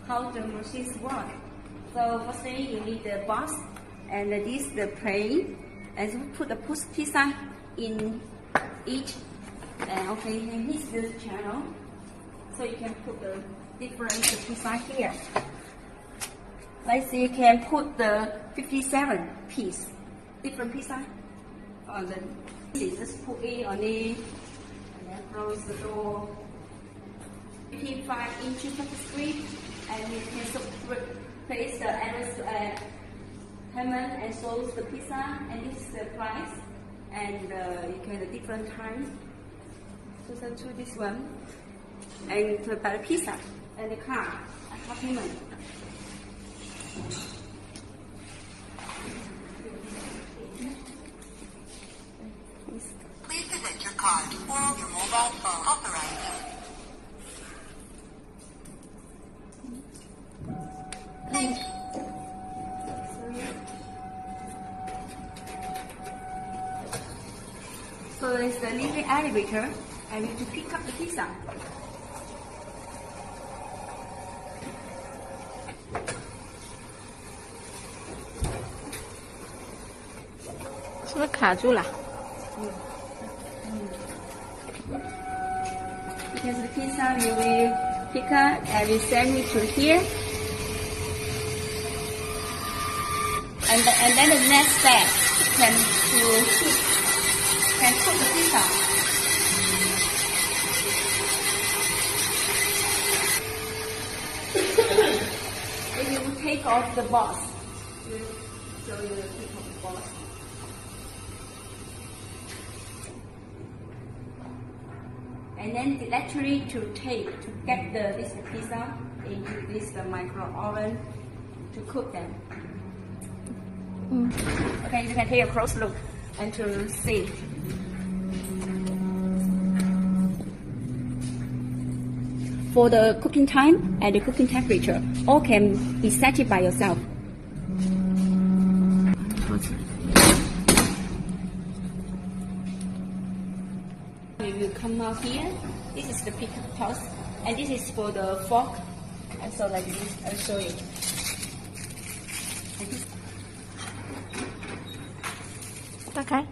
how the machines work. So firstly, you need the box, and this the plane, and so put the pizza in each. And okay, and this is the channel, so you can put the different pizza here. Let's see, you can put the 57 piece, different pizza on the. Just put it on it, and then close the door. 55 inches of the screen, and you can place the payment and shows the pizza, and this is the price, and you can have different times. So to this one, and to buy the pizza and the car payment. Please present your card or your mobile phone authorized. Thank you. So there's the living elevator, and you need to pick up the pizza. 是不是卡住了？ Because the pizza you will pick up and we send it to here. And then the next step can cook the pizza. If you take off the box, so you will take off the box. And then electrically to get this pizza into this micro oven to cook them. Okay, you can take a close look and to see. For the cooking time and the cooking temperature, all can be set it by yourself. You will come out here. This is the pick toss, and this is for the fork. And so like this, I'll show you. Okay.